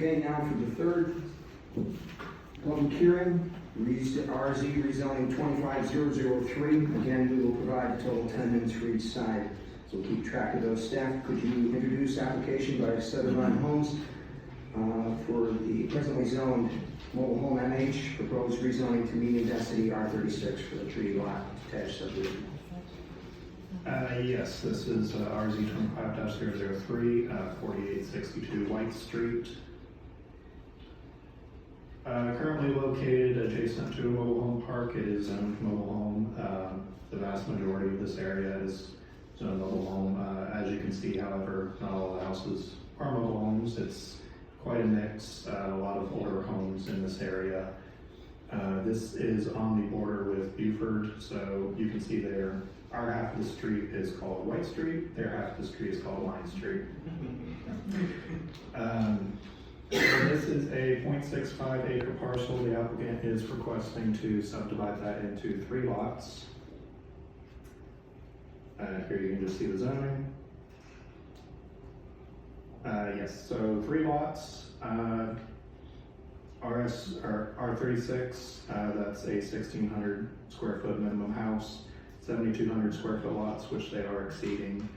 Okay, now for the third public hearing, RZ rezoning 25003. Again, we will provide a total 10 minutes for each side, so we'll keep track of those. Staff, could you introduce application by Southern Homes for the presently zoned mobile home MH, proposed rezoning to medium density R36 for the 3-lot detached subdivision? Yes, this is RZ 25-003, 4862 White Street. Currently located adjacent to a mobile home park, it is zoned mobile home. The vast majority of this area is zoned mobile home. As you can see, however, not all the houses are mobile homes. It's quite a mix, a lot of older homes in this area. This is on the border with Buford, so you can see there, our half of the street is called White Street, their half of the street is called Line Street. This is a 0.65 acre parcel. The applicant is requesting to subdivide that into 3 lots. Here you can just see the zoning. Yes, so 3 lots. R36, that's a 1,600 square foot minimum house, 7,200 square foot lots, which they are exceeding.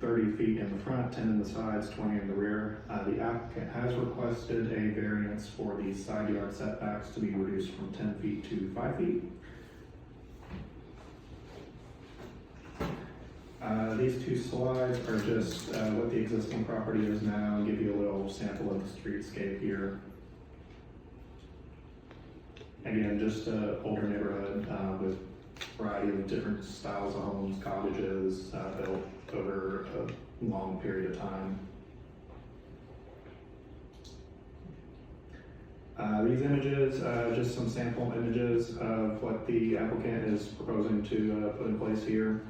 30 feet in the front, 10 in the sides, 20 in the rear. The applicant has requested a variance for the side yard setbacks to be reduced from 10 feet to 5 feet. These 2 slides are just what the existing property is now, and give you a little sample of the streetscape here. Again, just an older neighborhood with a variety of different styles of homes, cottages built over a long period of time. These images, just some sample images of what the applicant is proposing to put in place here.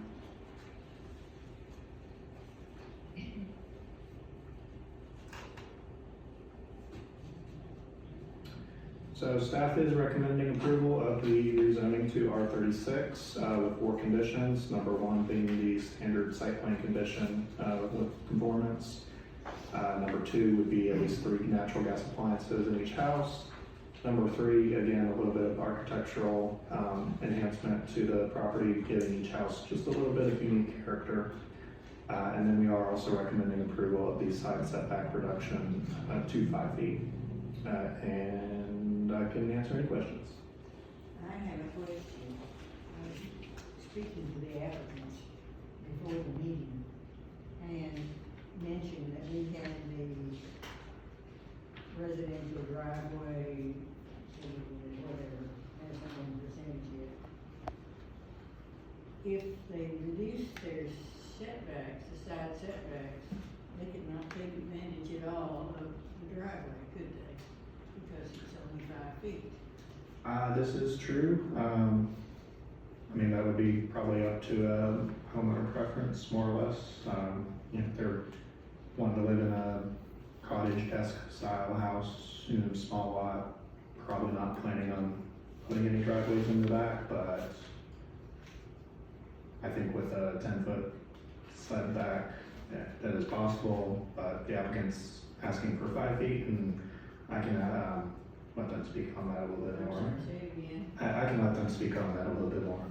So staff is recommending approval of the rezoning to R36 with 4 conditions. Number 1 being the standard site plan condition with conformance. Number 2 would be at least 3 natural gas appliances in each house. Number 3, again, a little bit of architectural enhancement to the property, giving each house just a little bit of unique character. And then we are also recommending approval of the side setback reduction to 5 feet. And I can answer any questions. I have a question. I was speaking to the applicants before the meeting and mentioned that we had the residential driveway to whatever, that's not on the percentage yet. If they reduce their setbacks, the side setbacks, they could not take advantage at all of the driveway, could they? Because it's only 5 feet. This is true. I mean, that would be probably up to a homeowner preference, more or less. You know, if they're wanting to live in a cottage-esque style house, you know, small lot, probably not planning on putting any driveways in the back, but I think with a 10-foot setback, that is possible, but the applicant's asking for 5 feet, and I can let them speak on that a little bit more. I can let them speak on that a little bit more.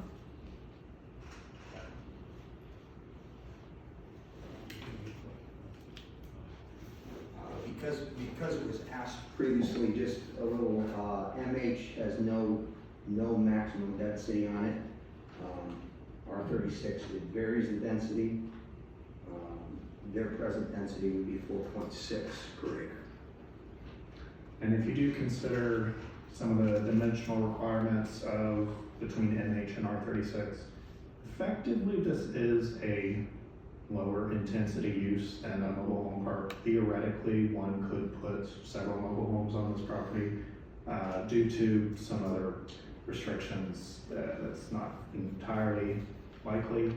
Because it was asked previously, just a little, MH has no maximum density on it. R36, it varies the density. Their present density would be 4.6 per acre. And if you do consider some of the dimensional requirements of between MH and R36, effectively this is a lower intensity use than a mobile home park. Theoretically, one could put several mobile homes on this property due to some other restrictions that's not entirely likely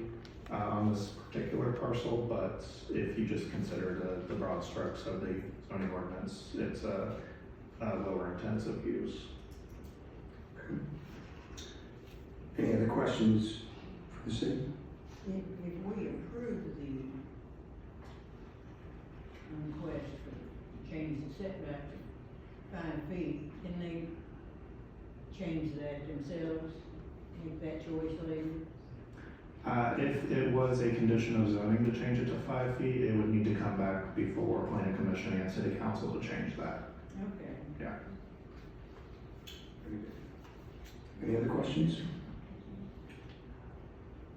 on this particular parcel, but if you just consider the broad strokes of the zoning ordinance, it's a lower intensive use. Any other questions for the city? If we approve the request for change the setback to 5 feet, can they change that themselves, make that choice later? If it was a condition of zoning to change it to 5 feet, it would need to come back before planning commission and city council to change that. Okay. Yeah. Any other questions?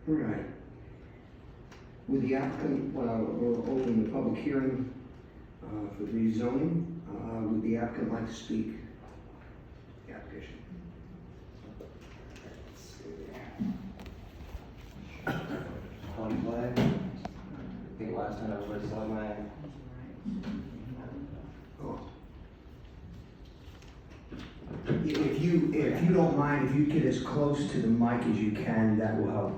All right. With the applicant, we'll open the public hearing for rezoning. Would the applicant like to speak? The application. Tony Black. I think last time I was with my. Oh. If you don't mind, if you get as close to the mic as you can, that will help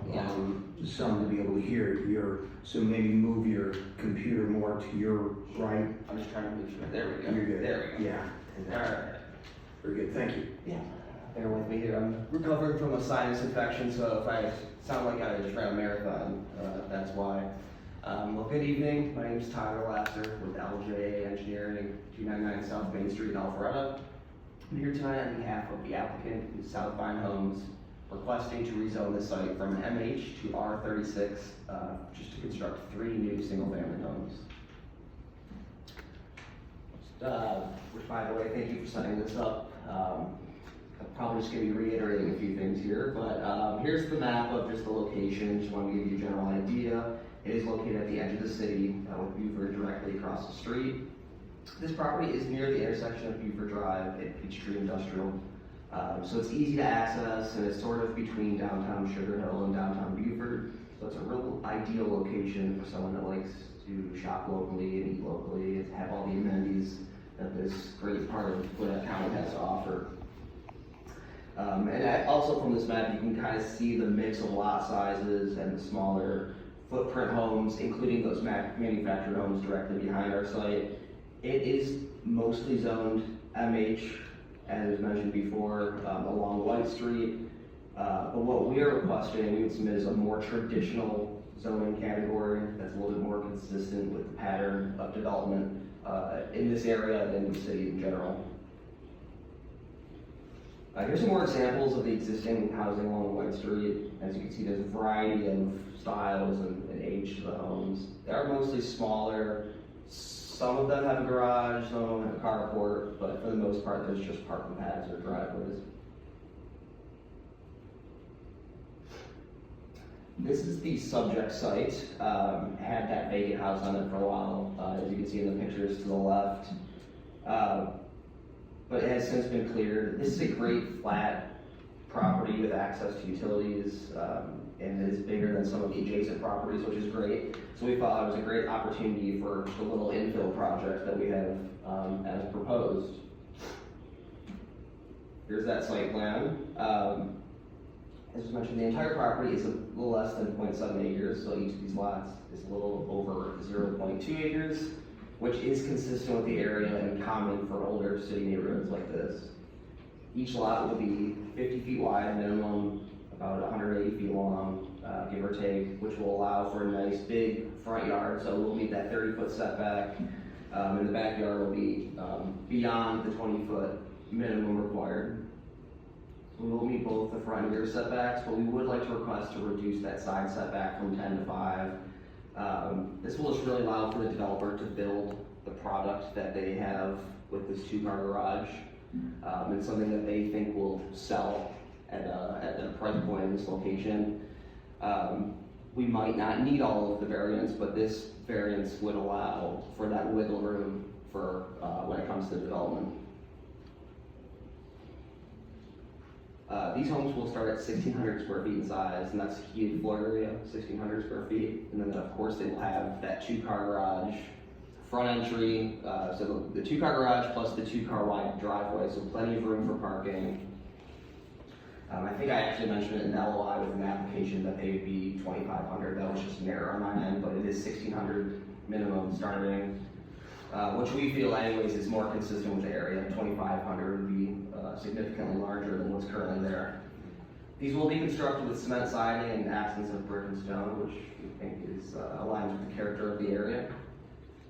some to be able to hear so maybe move your computer more to your right. I'm just trying to make sure. There we go. You're good. There we go. Yeah. Alright. Very good, thank you. Yeah. Bear with me here. I'm recovering from a sinus infection, so if I sound like I just ran a marathon, that's why. Well, good evening. My name is Tyler Lasser with LJ Engineering, 299 South Main Street in Alpharetta. I'm here tonight on behalf of the applicant, who's Southvine Homes, requesting to rezone the site from MH to R36, just to construct 3 new single-family homes. Which, by the way, thank you for setting this up. I'm probably just going to be reiterating a few things here, but here's the map of just the location. Just want to give you a general idea. It is located at the edge of the city, with Buford directly across the street. This property is near the intersection of Buford Drive and Peachtree Industrial. So it's easy to access, and it's sort of between downtown Sugar Hill and downtown Buford. So it's a real ideal location for someone that likes to shop locally and eat locally, and have all the amenities that this great part of Gwinnett County has to offer. And also from this map, you can kind of see the mix of lot sizes and the smaller footprint homes, including those manufactured homes directly behind our site. It is mostly zoned MH, as was mentioned before, along White Street. But what we are requesting, we would submit is a more traditional zoning category that's a little bit more consistent with the pattern of development in this area and in the city in general. Here's some more examples of the existing housing along White Street. As you can see, there's a variety of styles and age to the homes. They are mostly smaller. Some of them have a garage, some of them have a carport, but for the most part, there's just parking pads or driveways. This is the subject site. Had that vacant house on it for a while, as you can see in the pictures to the left. But it has since been cleared. This is a great flat property with access to utilities, and it is bigger than some of the adjacent properties, which is great. So we thought it was a great opportunity for just a little infill project that we have as proposed. Here's that site plan. As was mentioned, the entire property is a little less than 0.7 acres, so each of these lots is a little over 0.2 acres, which is consistent with the area and common for older city neighborhoods like this. Each lot will be 50 feet wide, minimum about 180 feet long, give or take, which will allow for a nice big front yard, so we'll meet that 30-foot setback, and the backyard will be beyond the 20-foot minimum required. We will meet both the front and rear setbacks, but we would like to request to reduce that side setback from 10 to 5. This will just really allow for the developer to build the product that they have with this 2-car garage. It's something that they think will sell at a price point in this location. We might not need all of the variance, but this variance would allow for that wiggle room for when it comes to development. These homes will start at 1,600 square feet in size, and that's heated floor area, 1,600 square feet. And then of course they will have that 2-car garage, front entry, so the 2-car garage plus the 2-car wide driveway, so plenty of room for parking. I think I actually mentioned it in the LOI with an application that they would be 2,500. That was just an error on my end, but it is 1,600 minimum starting, which we feel anyways is more consistent with the area. 2,500 would be significantly larger than what's currently there. These will be constructed with cement siding and absence of brick and stone, which we think is aligns with the character of the area.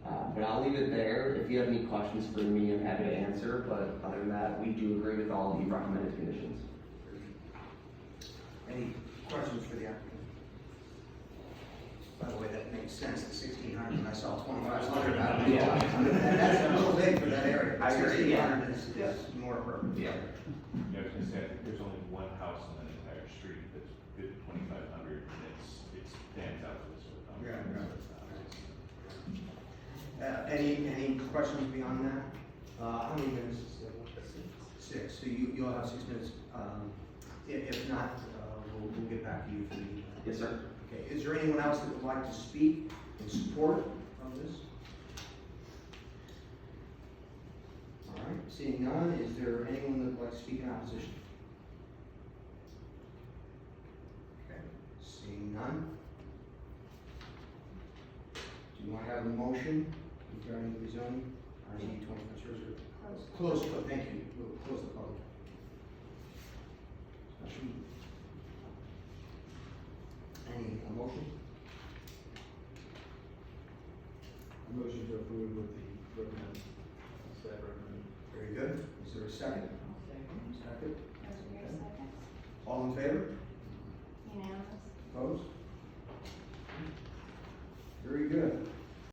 But I'll leave it there. If you have any questions for me, I'm happy to answer, but other than that, we do agree with all the recommended conditions. Any questions for the applicant? By the way, that makes sense, the 1,600, when I saw 2,500, that's a little big for that area. I agree, yeah. 1,600 is more appropriate. Yeah. Yeah, I was gonna say, I think there's only one house on that entire street that's good 2,500, and it stands out to this one. Yeah. Any questions beyond that? How many minutes is it? 6. So you'll have 6 minutes. If not, we'll get back to you for the. Yes, sir. Okay, is there anyone else that would like to speak in support of this? All right, seeing none, is there anyone that would like to speak in opposition? Okay, seeing none. Do you want to have a motion regarding the rezoning? RZ 2500. Close, thank you. We'll close the public. Any motion? A motion to approve with the recommend, staff recommend. Very good. Is there a second? I'll second. Second. All in favor?